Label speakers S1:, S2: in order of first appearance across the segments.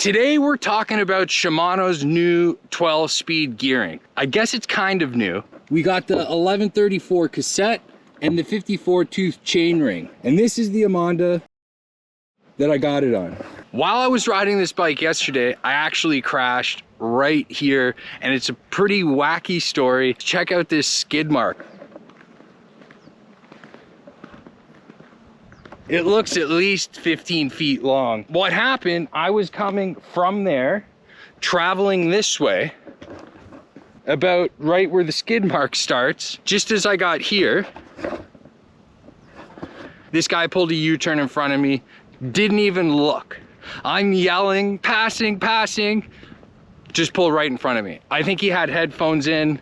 S1: Today we're talking about Shimano's new 12-speed gearing. I guess it's kind of new. We got the 1134 cassette and the 54 tooth chain ring. And this is the Amanda that I got it on. While I was riding this bike yesterday, I actually crashed right here, and it's a pretty wacky story. Check out this skid mark. It looks at least 15 feet long. What happened, I was coming from there, traveling this way, about right where the skid mark starts. Just as I got here, this guy pulled a U-turn in front of me, didn't even look. I'm yelling, passing, just pulled right in front of me. I think he had headphones in.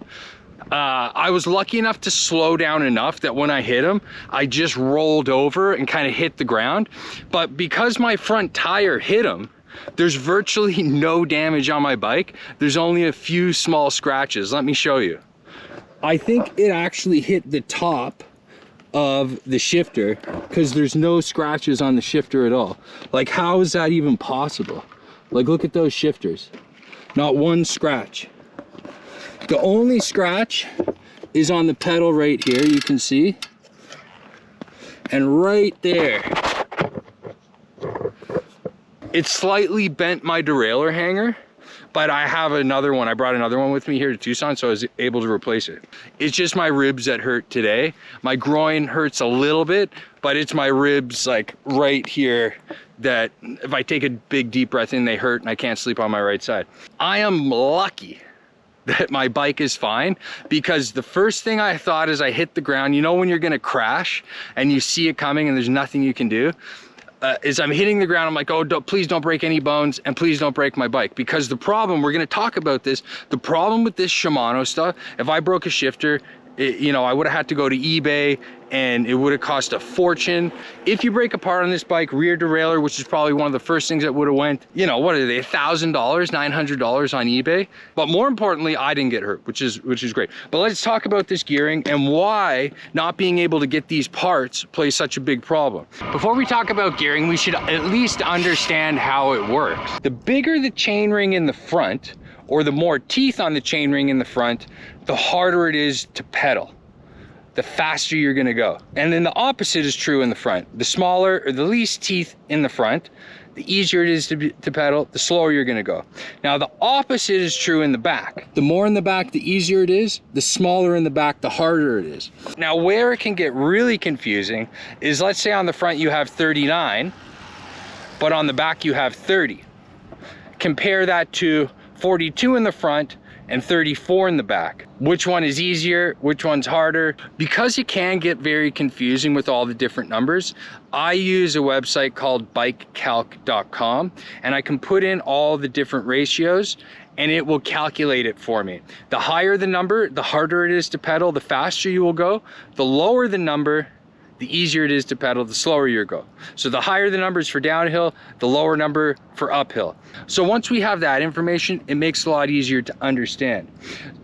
S1: I was lucky enough to slow down enough that when I hit him, I just rolled over and kind of hit the ground. But because my front tire hit him, there's virtually no damage on my bike. There's only a few small scratches. Let me show you. I think it actually hit the top of the shifter because there's no scratches on the shifter at all. Like, how is that even possible? Like, look at those shifters. Not one scratch. The only scratch is on the pedal right here, you can see. And right there, it slightly bent my derailleur hanger, but I have another one. I brought another one with me here to Tucson, so I was able to replace it. It's just my ribs that hurt today. My groin hurts a little bit, but it's my ribs like right here that if I take a big deep breath in, they hurt and I can't sleep on my right side. I am lucky that my bike is fine, because the first thing I thought as I hit the ground, you know when you're gonna crash and you see it coming and there's nothing you can do, is I'm hitting the ground, I'm like, oh, please don't break any bones and please don't break my bike. Because the problem, we're gonna talk about this, the problem with this Shimano stuff, if I broke a shifter, you know, I would have had to go to eBay and it would have cost a fortune. If you break apart on this bike, rear derailleur, which is probably one of the first things that would have went, you know, what are they, $1,000, $900 on eBay? But more importantly, I didn't get hurt, which is great. But let's talk about this gearing and why not being able to get these parts plays such a big problem. Before we talk about gearing, we should at least understand how it works. The bigger the chain ring in the front, or the more teeth on the chain ring in the front, the harder it is to pedal, the faster you're gonna go. And then the opposite is true in the front. The smaller or the least teeth in the front, the easier it is to pedal, the slower you're gonna go. Now the opposite is true in the back. The more in the back, the easier it is. The smaller in the back, the harder it is. Now where it can get really confusing is, let's say on the front you have 39, but on the back you have 30. Compare that to 42 in the front and 34 in the back. Which one is easier? Which one's harder? Because it can get very confusing with all the different numbers, I use a website called bikecalc.com, and I can put in all the different ratios and it will calculate it for me. The higher the number, the harder it is to pedal, the faster you will go. The lower the number, the easier it is to pedal, the slower you go. So the higher the numbers for downhill, the lower number for uphill. So once we have that information, it makes it a lot easier to understand.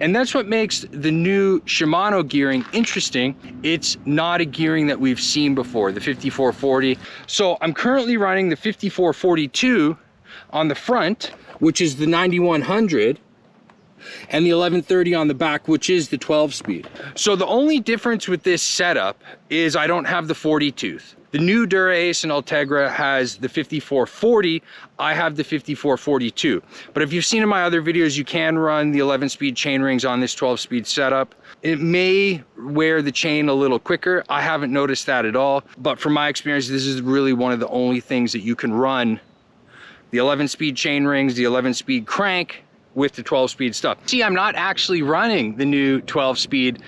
S1: And that's what makes the new Shimano gearing interesting. It's not a gearing that we've seen before, the 5440. So I'm currently running the 5442 on the front, which is the 9100, and the 1130 on the back, which is the 12-speed. So the only difference with this setup is I don't have the 40 tooth. The new Dura Ace and Ultegra has the 5440, I have the 5442. But if you've seen in my other videos, you can run the 11-speed chain rings on this 12-speed setup. It may wear the chain a little quicker. I haven't noticed that at all. But from my experience, this is really one of the only things that you can run the 11-speed chain rings, the 11-speed crank, with the 12-speed stuff. See, I'm not actually running the new 12-speed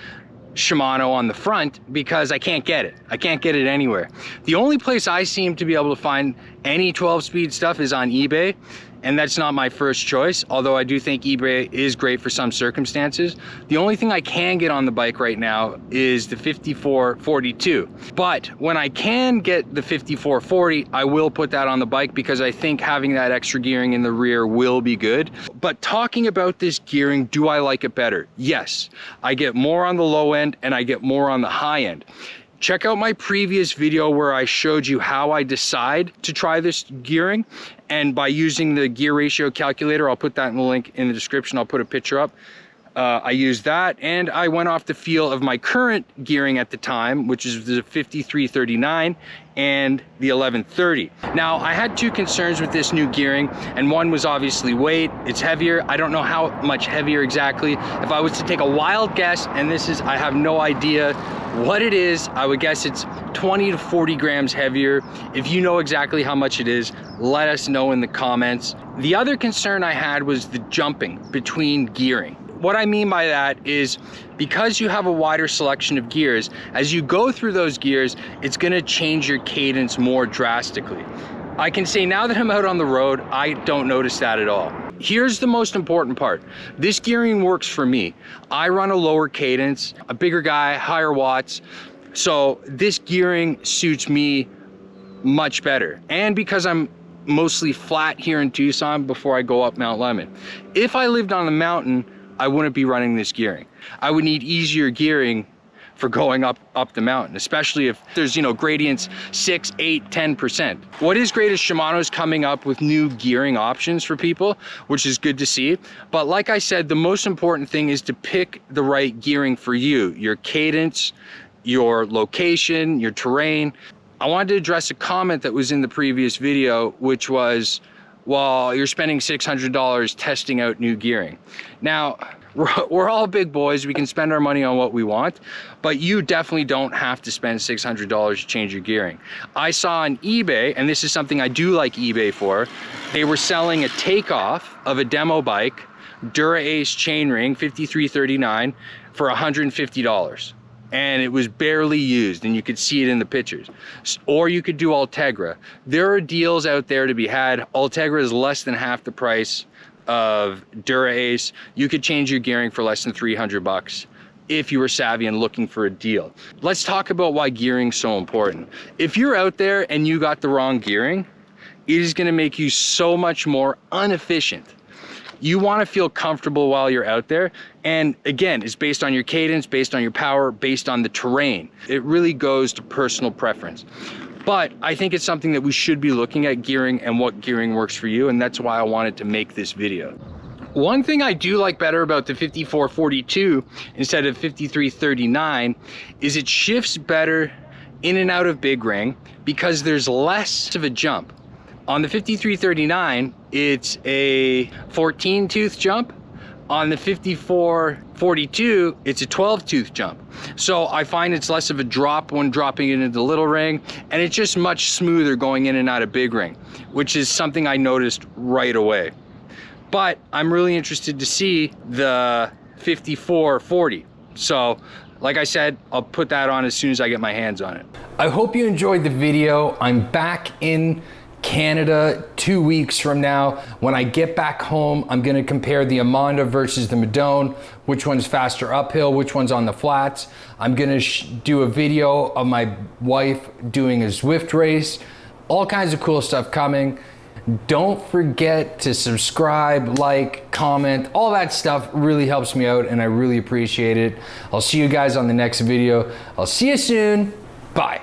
S1: Shimano on the front because I can't get it. I can't get it anywhere. The only place I seem to be able to find any 12-speed stuff is on eBay, and that's not my first choice, although I do think eBay is great for some circumstances. The only thing I can get on the bike right now is the 5442. But when I can get the 5440, I will put that on the bike because I think having that extra gearing in the rear will be good. But talking about this gearing, do I like it better? Yes. I get more on the low end and I get more on the high end. Check out my previous video where I showed you how I decide to try this gearing, and by using the gear ratio calculator, I'll put that in the link in the description, I'll put a picture up. I used that, and I went off the feel of my current gearing at the time, which is the 5339 and the 1130. Now, I had two concerns with this new gearing, and one was obviously weight. It's heavier. I don't know how much heavier exactly. If I was to take a wild guess, and this is, I have no idea what it is, I would guess it's 20 to 40 grams heavier. If you know exactly how much it is, let us know in the comments. The other concern I had was the jumping between gearing. What I mean by that is, because you have a wider selection of gears, as you go through those gears, it's gonna change your cadence more drastically. I can say now that I'm out on the road, I don't notice that at all. Here's the most important part. This gearing works for me. I run a lower cadence, a bigger guy, higher watts, so this gearing suits me much better. And because I'm mostly flat here in Tucson before I go up Mount Lemmon. If I lived on the mountain, I wouldn't be running this gearing. I would need easier gearing for going up the mountain, especially if there's, you know, gradients 6, 8, 10%. What is great is Shimano's coming up with new gearing options for people, which is good to see. But like I said, the most important thing is to pick the right gearing for you, your cadence, your location, your terrain. I wanted to address a comment that was in the previous video, which was, well, you're spending $600 testing out new gearing. Now, we're all big boys, we can spend our money on what we want, but you definitely don't have to spend $600 to change your gearing. I saw on eBay, and this is something I do like eBay for, they were selling a takeoff of a demo bike, Dura-Ace chainring, 5339, for $150. And it was barely used, and you could see it in the pictures. Or you could do Ultegra. There are deals out there to be had. Ultegra is less than half the price of Dura-Ace. You could change your gearing for less than 300 bucks if you were savvy and looking for a deal. Let's talk about why gearing's so important. If you're out there and you got the wrong gearing, it is gonna make you so much more inefficient. You wanna feel comfortable while you're out there. And again, it's based on your cadence, based on your power, based on the terrain. It really goes to personal preference. But I think it's something that we should be looking at, gearing and what gearing works for you. And that's why I wanted to make this video. One thing I do like better about the 5442 instead of 5339 is it shifts better in and out of big ring because there's less of a jump. On the 5339, it's a 14 tooth jump. On the 5442, it's a 12 tooth jump. So I find it's less of a drop when dropping it into the little ring, and it's just much smoother going in and out of big ring, which is something I noticed right away. But I'm really interested to see the 5440. So like I said, I'll put that on as soon as I get my hands on it. I hope you enjoyed the video. I'm back in Canada 2 weeks from now. When I get back home, I'm gonna compare the Amonda versus the Madone, which one's faster uphill, which one's on the flats. I'm gonna do a video of my wife doing a Zwift race, all kinds of cool stuff coming. Don't forget to subscribe, like, comment, all that stuff really helps me out and I really appreciate it. I'll see you guys on the next video. I'll see you soon. Bye.